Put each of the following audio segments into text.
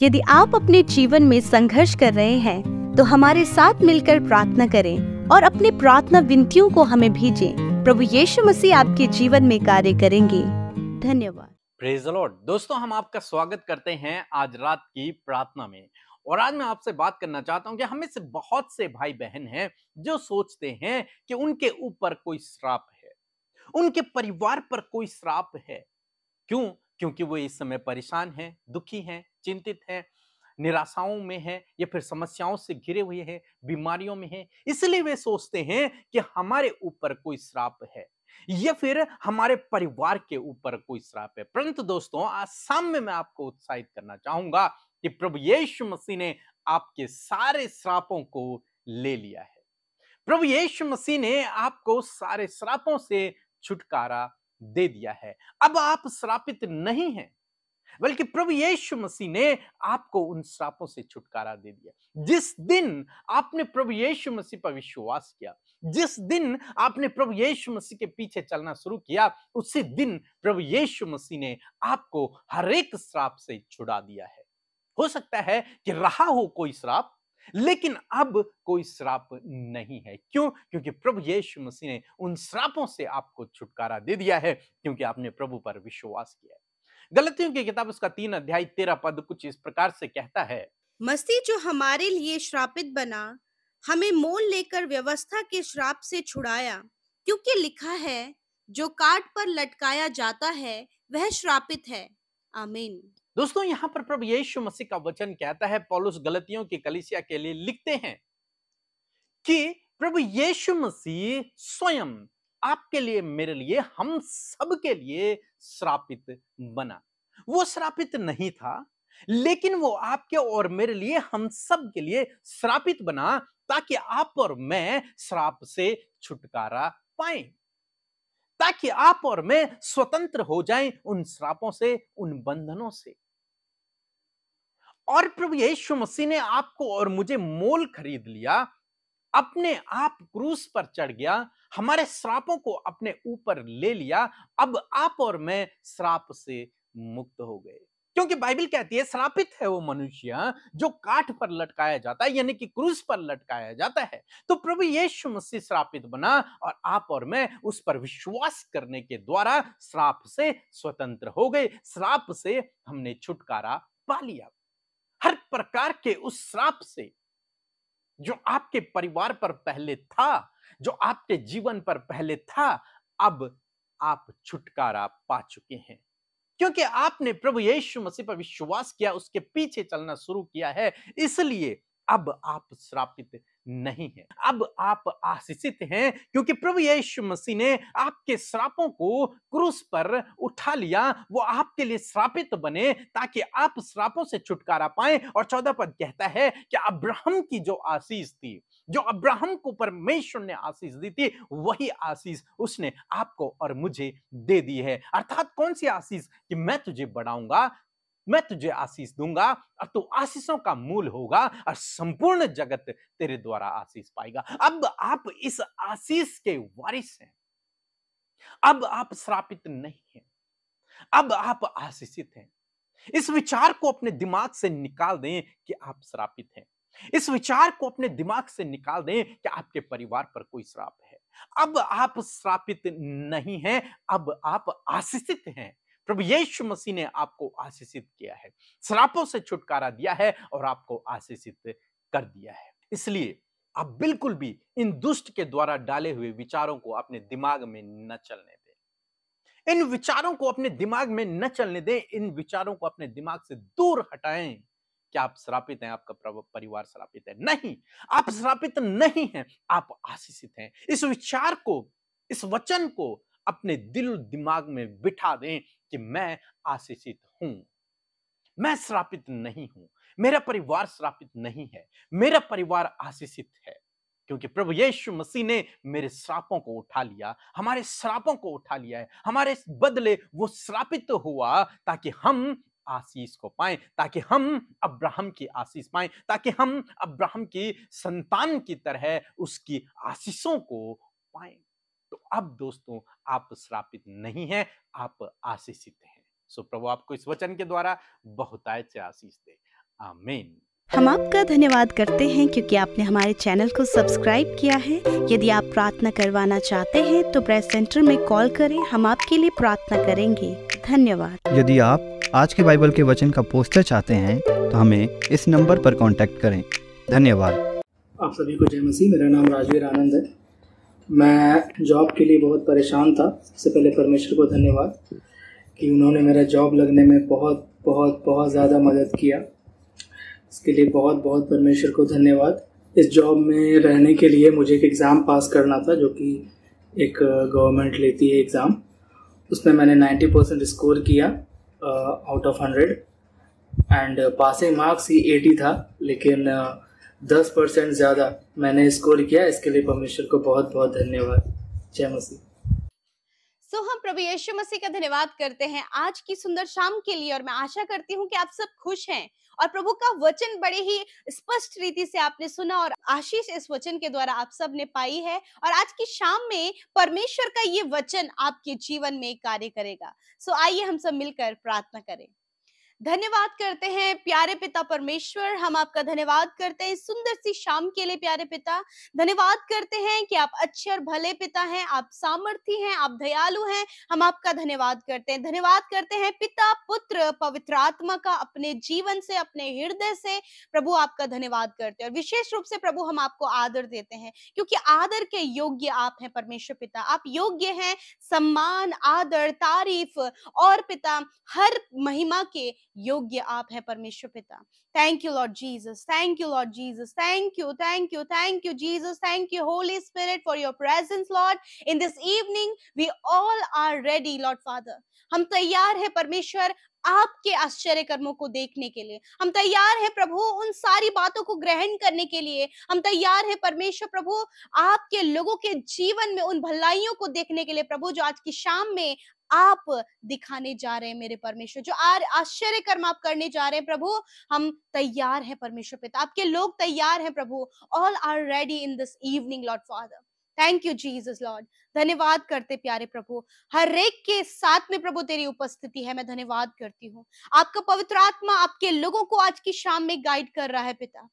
यदि आप अपने जीवन में संघर्ष कर रहे हैं तो हमारे साथ मिलकर प्रार्थना करें और अपनी प्रार्थना विनतियों को हमें भेजें। प्रभु यीशु मसीह आपके जीवन में कार्य करेंगे। धन्यवाद। Praise the Lord. दोस्तों, हम आपका स्वागत करते हैं आज रात की प्रार्थना में। और आज मैं आपसे बात करना चाहता हूं कि हमें से बहुत से भाई बहन हैं जो सोचते हैं कि उनके ऊपर कोई श्राप है, उनके परिवार पर कोई श्राप है। क्यों? क्योंकि वो इस समय परेशान हैं, दुखी हैं, चिंतित हैं, निराशाओं में हैं या फिर समस्याओं से घिरे हुए हैं, बीमारियों में हैं। इसलिए वे सोचते हैं कि हमारे ऊपर कोई श्राप है या फिर हमारे परिवार के ऊपर कोई श्राप है। परंतु दोस्तों, आज शाम में मैं आपको उत्साहित करना चाहूंगा कि प्रभु यीशु मसीह ने आपके सारे श्रापों को ले लिया है। प्रभु यीशु मसीह ने आपको सारे श्रापों से छुटकारा दे दिया है। अब आप श्रापित नहीं हैं, बल्कि प्रभु यीशु मसीह ने आपको उन श्रापों से छुटकारा दे दिया। जिस दिन आपने प्रभु यीशु मसीह पर विश्वास किया, जिस दिन आपने प्रभु यीशु मसीह के पीछे चलना शुरू किया, उसी दिन प्रभु यीशु मसीह ने आपको हर एक श्राप से छुड़ा दिया है। हो सकता है कि रहा हो कोई श्राप, लेकिन अब कोई श्राप नहीं है। क्यों? क्योंकि प्रभु यीशु मसीह ने उन श्रापों से आपको छुटकारा दे दिया है, क्योंकि आपने प्रभु पर विश्वास किया है। गलतियों की किताब उसका 3 अध्याय 13 पद कुछ इस प्रकार से कहता है, मसीह जो हमारे लिए श्रापित बना, हमें मोल लेकर व्यवस्था के श्राप से छुड़ाया, क्योंकि लिखा है, जो काट पर लटकाया जाता है वह श्रापित है। आमीन। दोस्तों, यहां पर प्रभु यीशु मसीह का वचन कहता है, पौलुस गलतियों की कलीसिया के लिए लिखते हैं कि प्रभु यीशु मसीह स्वयं आपके लिए, मेरे लिए, हम सब के लिए श्रापित बना। वो श्रापित नहीं था, लेकिन वो आपके और मेरे लिए, हम सब के लिए श्रापित बना, ताकि आप और मैं श्राप से छुटकारा पाएं, ताकि आप और मैं स्वतंत्र हो जाएं उन श्रापों से, उन बंधनों से। और प्रभु यीशु मसीह ने आपको और मुझे मोल खरीद लिया, अपने आप क्रूस पर चढ़ गया, हमारे श्रापों को अपने ऊपर ले लिया। अब आप और मैं श्राप से मुक्त हो गए, क्योंकि बाइबल कहती है श्रापित है वो मनुष्य जो काठ पर लटकाया जाता है, यानी कि क्रूस पर लटकाया जाता है। तो प्रभु यीशु मसीह श्रापित बना और आप और मैं उस पर विश्वास करने के द्वारा श्राप से स्वतंत्र हो गए, श्राप से हमने छुटकारा पा लिया। हर प्रकार के उस श्राप से जो आपके परिवार पर पहले था, जो आपके जीवन पर पहले था, अब आप छुटकारा पा चुके हैं, क्योंकि आपने प्रभु यीशु मसीह पर विश्वास किया, उसके पीछे चलना शुरू किया है। इसलिए अब आप श्रापित नहीं हैं, अब आप आशीषित हैं, क्योंकि प्रभु यीशु मसीह ने आपके श्रापों को क्रूस पर उठा लिया। वो आपके लिए श्रापित बने ताकि आप श्रापों से छुटकारा पाएं। और 14 पद कहता है कि अब्राहम की जो आशीष थी, जो अब्राहम को परमेश्वर ने आशीष दी थी, वही आशीष उसने आपको और मुझे दे दी है। अर्थात कौन सी आशीष? कि मैं तुझे बढ़ाऊंगा, मैं तुझे आशीष दूंगा और तू आशीषों का मूल होगा और संपूर्ण जगत तेरे द्वारा आशीष पाएगा। अब आप इस आशीष के वारिस हैं, अब आप श्रापित नहीं हैं, अब आप आशीषित हैं। इस विचार को अपने दिमाग से निकाल दें कि आप श्रापित हैं। इस विचार को अपने दिमाग से निकाल दें कि आपके परिवार पर कोई श्राप है। अब आप श्रापित नहीं हैं, अब आप आशीषित हैं। प्रभु यीशु मसीह ने आपको आशीषित किया है, श्रापों से छुटकारा दिया है और आपको आशीषित कर दिया है। इसलिए आप बिल्कुल भी इन दुष्ट के द्वारा डाले हुए विचारों को अपने दिमाग में न चलने दें। इन विचारों को अपने दिमाग में न चलने दें, इन विचारों को अपने दिमाग से दूर हटाएं। क्या आप श्रापित हैं? आपका परिवार श्रापित है? नहीं, आप श्रापित नहीं हैं, आप आशीषित हैं। इस विचार को, इस वचन को अपने दिल दिमाग में बिठा दें कि मैं आशीषित हूं, मैं श्रापित नहीं हूं, मेरा परिवार श्रापित नहीं है, मेरा परिवार आशीषित है, क्योंकि प्रभु यीशु मसीह ने मेरे श्रापों को उठा लिया, हमारे श्रापों को उठा लिया है। हमारे बदले वो श्रापित हुआ ताकि हम आशीष को पाएं, ताकि हम अब्राहम की आशीष पाएं, ताकि हम अब्राहम की संतान की तरह उसकी आशीषों को पाएं। तो अब दोस्तों, आप श्रापित नहीं हैं, आप आशीषित हैं। सो प्रभु आपको इस वचन के द्वारा बहुतायत से आशीष दे। आमीन। हम आपका धन्यवाद करते हैं क्योंकि आपने हमारे चैनल को सब्सक्राइब किया है। यदि आप प्रार्थना करवाना चाहते हैं तो प्रेस सेंटर में कॉल करें, हम आपके लिए प्रार्थना करेंगे। धन्यवाद। यदि आप आज के बाइबल के वचन का पोस्टर चाहते हैं तो हमें इस नंबर पर कांटेक्ट करें। धन्यवाद। आप सभी को जय मसीह। मेरा नाम राजवीर आनंद है। मैं जॉब के लिए बहुत परेशान था। सबसे पहले परमेश्वर को धन्यवाद कि उन्होंने मेरा जॉब लगने में बहुत बहुत बहुत ज़्यादा मदद किया। इसके लिए बहुत बहुत परमेश्वर को धन्यवाद। इस जॉब में रहने के लिए मुझे एक एग्ज़ाम पास करना था, जो कि एक गवर्नमेंट लेती है एग्ज़ाम। उसमें मैंने 90% स्कोर किया out of 100 and passing marks ही 80 था, लेकिन 10% ज़्यादा मैंने स्कोर किया। इसके लिए परमेश्वर को बहुत बहुत धन्यवाद। जय मसीह। हम प्रभु यीशु मसीह का धन्यवाद करते हैं आज की सुंदर शाम के लिए, और मैं आशा करती हूँ कि आप सब खुश हैं और प्रभु का वचन बड़े ही स्पष्ट रीति से आपने सुना और आशीष इस वचन के द्वारा आप सब ने पाई है। और आज की शाम में परमेश्वर का ये वचन आपके जीवन में कार्य करेगा। आइए हम सब मिलकर प्रार्थना करें। धन्यवाद करते हैं प्यारे पिता परमेश्वर, हम आपका धन्यवाद करते हैं सुंदर सी शाम के लिए। प्यारे पिता, धन्यवाद करते हैं कि आप अच्छे और भले पिता हैं, आप सामर्थी हैं, आप दयालु हैं। हम आपका धन्यवाद करते हैं। धन्यवाद करते हैं पिता, पुत्र, पवित्र आत्मा का अपने जीवन से, अपने हृदय से प्रभु आपका धन्यवाद करते हैं। और विशेष रूप से प्रभु हम आपको आदर देते हैं, क्योंकि आदर के योग्य आप हैं परमेश्वर पिता। आप योग्य हैं सम्मान, आदर, तारीफ और पिता हर महिमा के योग्य आप है परमेश्वर पिता। Thank you Lord Jesus, thank you Lord Jesus, thank you, thank you, thank you Jesus, thank you Holy Spirit for your presence Lord in this evening. We all are ready Lord Father. हम तैयार है परमेश्वर आपके आश्चर्य कर्मों को देखने के लिए। हम तैयार है प्रभु उन सारी बातों को ग्रहण करने के लिए। हम तैयार है परमेश्वर प्रभु आपके लोगों के जीवन में उन भलाइयों को देखने के लिए प्रभु, जो आज की शाम में आप दिखाने जा रहे हैं मेरे परमेश्वर, जो आश्चर्य कर्म आप करने जा रहे हैं प्रभु। हम तैयार हैं परमेश्वर पिता, आपके लोग तैयार हैं प्रभु। All are ready in this evening lord father. Thank you Jesus lord. धन्यवाद करते प्यारे प्रभु, हर एक के साथ में प्रभु तेरी उपस्थिति है। मैं धन्यवाद करती हूँ, आपका पवित्र आत्मा आपके लोगों को आज की शाम में गाइड कर रहा है पिता।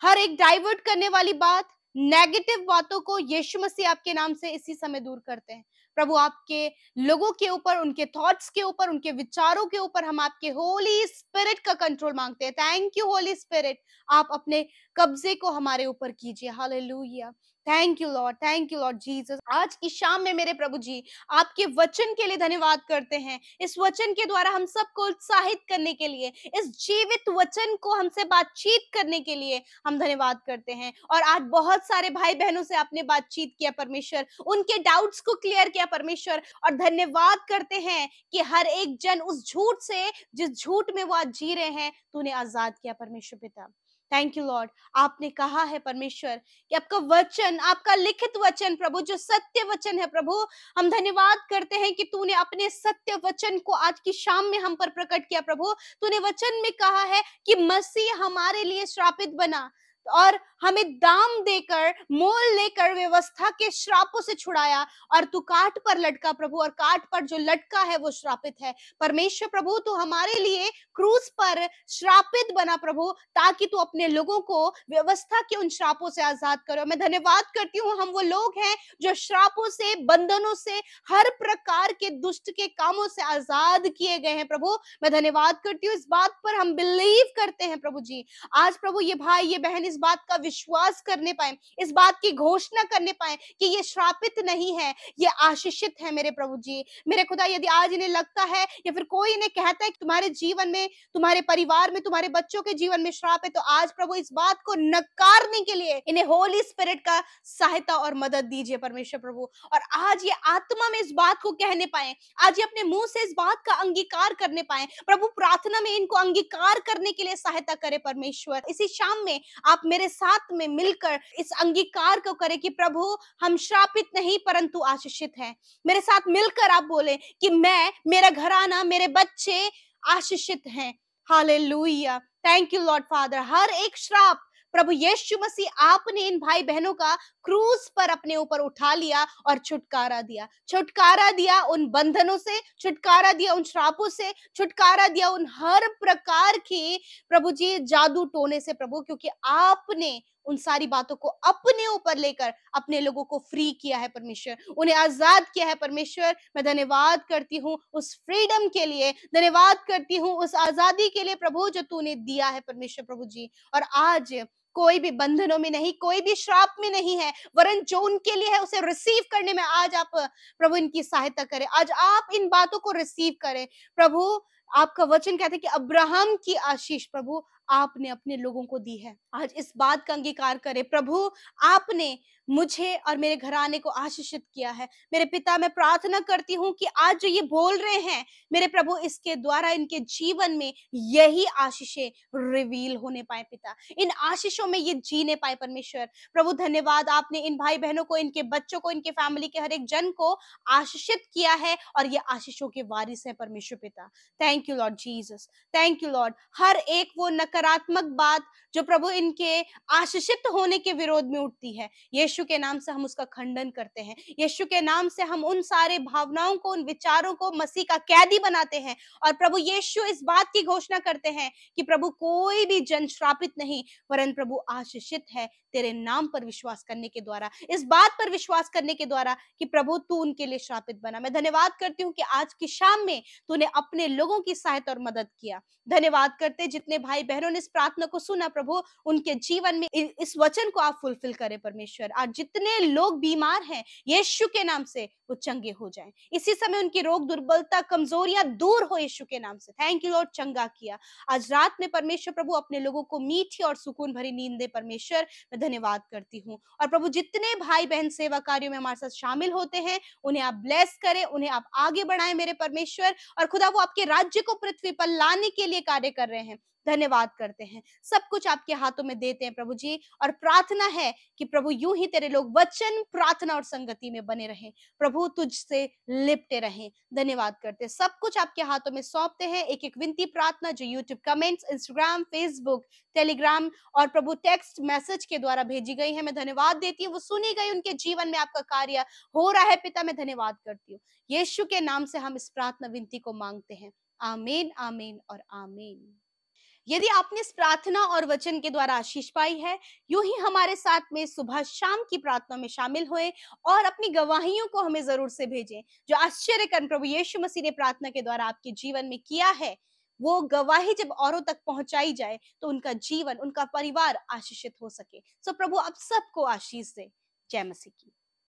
हर एक डाइवर्ट करने वाली बात, नेगेटिव बातों को यीशु मसीह आपके नाम से इसी समय दूर करते हैं प्रभु। आपके लोगों के ऊपर, उनके थॉट्स के ऊपर, उनके विचारों के ऊपर हम आपके होली स्पिरिट का कंट्रोल मांगते हैं। थैंक यू होली स्पिरिट, आप अपने कब्जे को हमारे ऊपर कीजिए। Hallelujah. Thank you Lord Jesus. आज की शाम में मेरे प्रभु जी आपके वचन के लिए धन्यवाद करते हैं। इस वचन के द्वारा हम सबको उत्साहित करने के लिए, इस जीवित वचन को हमसे बातचीत करने के लिए हम धन्यवाद करते हैं। और आज बहुत सारे भाई बहनों से आपने बातचीत किया परमेश्वर, उनके डाउट्स को क्लियर किया परमेश्वर। और धन्यवाद करते हैं कि हर एक जन उस झूठ से, जिस झूठ में वो आज जी रहे हैं, तूने आजाद किया परमेश्वर पिता। Thank you Lord. आपने कहा है परमेश्वर कि आपका वचन, आपका लिखित वचन प्रभु जो सत्य वचन है प्रभु, हम धन्यवाद करते हैं कि तूने अपने सत्य वचन को आज की शाम में हम पर प्रकट किया प्रभु। तूने वचन में कहा है कि मसीह हमारे लिए श्रापित बना और हमें दाम देकर, मोल लेकर व्यवस्था के श्रापों से छुड़ाया, और तू काट पर लटका प्रभु, और काट पर जो लटका है वो श्रापित है परमेश्वर प्रभु। तू हमारे लिए क्रूस पर श्रापित बना प्रभु, ताकि तू अपने लोगों को व्यवस्था के उन श्रापों से आजाद करो। मैं धन्यवाद करती हूँ, हम वो लोग हैं जो श्रापों से, बंधनों से, हर प्रकार के दुष्ट के कामों से आजाद किए गए हैं प्रभु। मैं धन्यवाद करती हूँ, इस बात पर हम बिलीव करते हैं प्रभु जी। आज प्रभु ये भाई, ये बहन इस बात का विश्वास करने पाए, इस बात की घोषणा करने पाए कि ये श्रापित नहीं है, ये आशीषित है मेरे प्रभु जी। मेरे खुदा, यदि आज इन्हें लगता है या फिर कोई इन्हें कहता है कि तुम्हारे जीवन में, तुम्हारे परिवार में, तुम्हारे बच्चों के जीवन में श्राप है, तो आज प्रभु इस बात को नकारने के लिए इन्हें होली स्पिरिट का सहायता और मदद दीजिए परमेश्वर प्रभु। और आज ये आत्मा में इस बात को कहने पाए, आज ये अपने मुंह से इस बात का अंगीकार करने पाए प्रभु। प्रार्थना में इनको अंगीकार करने के लिए सहायता करे परमेश्वर। इसी शाम में आप मेरे साथ में मिलकर इस अंगीकार को करें कि प्रभु हम श्रापित नहीं परंतु आशीषित हैं। मेरे साथ मिलकर आप बोले कि मैं, मेरा घराना, मेरे बच्चे आशीषित हैं। Hallelujah. Thank you lord father. हर एक श्राप प्रभु यीशु मसीह आपने इन भाई बहनों का क्रूस पर अपने ऊपर उठा लिया और छुटकारा दिया उन बंधनों से, छुटकारा दिया उन श्रापों से, छुटकारा दिया उन हर प्रकार की प्रभु जी जादू टोने से प्रभु, क्योंकि आपने उन सारी बातों को अपने ऊपर लेकर अपने लोगों को फ्री किया है परमेश्वर, उन्हें आजाद किया है परमेश्वर। मैं धन्यवाद करती हूँ उस फ्रीडम के लिए, धन्यवाद करती हूँ उस आजादी के लिए प्रभु जो तूने दिया है परमेश्वर प्रभु जी। और आज कोई भी बंधनों में नहीं, कोई भी श्राप में नहीं है, वरन जो उनके लिए है उसे रिसीव करने में आज आप प्रभु इनकी सहायता करें। आज आप इन बातों को रिसीव करें प्रभु। आपका वचन कहते हैं कि अब्राहम की आशीष प्रभु आपने अपने लोगों को दी है। आज इस बात का अंगीकार करें प्रभु, आपने मुझे और मेरे घराने को आशीषित किया है। मेरे पिता, मैं प्रार्थना करती हूँ कि आज जो ये बोल रहे हैं मेरे प्रभु, इसके द्वारा इनके जीवन में यही आशीषें रिवील होने पाए पिता, इन आशीषों में ये जीने पाए परमेश्वर प्रभु। धन्यवाद, आपने इन भाई बहनों को, इनके बच्चों को, इनके फैमिली के हर एक जन को आशीषित किया है और ये आशीषों के वारिस है परमेश्वर पिता। Thank you Lord Jesus, thank you lord. हर एक वो नकारात्मक बात जो प्रभु इनके आशीषित होने के विरोध में उठती है, यीशु के नाम से हम उसका खंडन करते हैं। यीशु के नाम से हम उन सारे भावनाओं को, उन विचारों को मसीह का कैदी बनाते हैं। और प्रभु यीशु इस बात की घोषणा करते हैं कि प्रभु कोई भी जन श्रापित नहीं वरन प्रभु आशीषित है तेरे नाम पर विश्वास करने के द्वारा, इस बात पर विश्वास करने के द्वारा कि प्रभु तू उनके लिए श्रापित बना। मैं धन्यवाद करती हूँ कि आज की शाम में तूने अपने लोगों की सहायता और मदद किया। धन्यवाद करते जितने भाई बहनों ने इस प्रार्थना को सुना प्रभु, उनके जीवन में इस वचन को आप फुलफिल करें परमेश्वर। आज जितने लोग बीमार हैं यीशु के नाम से वो चंगे हो जाएं, इसी समय उनकी रोग दुर्बलता कमजोरियां दूर हो यीशु के नाम से। थैंक यू लॉर्ड, चंगा किया। आज रात में परमेश्वर प्रभु अपने लोगों को मीठी और सुकून भरी नींद दे परमेश्वर। मैं धन्यवाद करती हूँ। और प्रभु जितने भाई बहन सेवा कार्यों में हमारे साथ शामिल होते हैं उन्हें आप ब्लेस करें, उन्हें आप आगे बढ़ाएं मेरे परमेश्वर। और खुदा वो आपके राज्य को पृथ्वी पर लाने के लिए कार्य कर रहे हैं। धन्यवाद करते हैं, सब कुछ आपके हाथों में देते हैं प्रभु जी। और प्रार्थना है कि प्रभु यूं ही तेरे लोग वचन, प्रार्थना और संगति में बने रहें प्रभु, तुझसे लिपटे रहें। धन्यवाद करते, सब कुछ आपके हाथों में सौंपते हैं। एक एक विनती प्रार्थना जो YouTube comments, Instagram, Facebook, Telegram और प्रभु टेक्स्ट मैसेज के द्वारा भेजी गई है, मैं धन्यवाद देती हूँ, वो सुनी गई, उनके जीवन में आपका कार्य हो रहा है पिता। मैं धन्यवाद करती हूँ, यीशु के नाम से हम इस प्रार्थना विनती को मांगते हैं। आमीन, आमीन और आमीन। यदि आपने इस प्रार्थना और वचन के द्वारा आशीष पाई है, यूं ही हमारे साथ में सुबह शाम की प्रार्थना में शामिल हुए और अपनी गवाहियों को हमें जरूर से भेजें। जो आश्चर्य कर्म प्रभु यीशु मसीह ने प्रार्थना के द्वारा आपके जीवन में किया है, वो गवाही जब औरों तक पहुंचाई जाए तो उनका जीवन, उनका परिवार आशीषित हो सके। सो प्रभु आप सबको आशीष दे। जय मसीह की।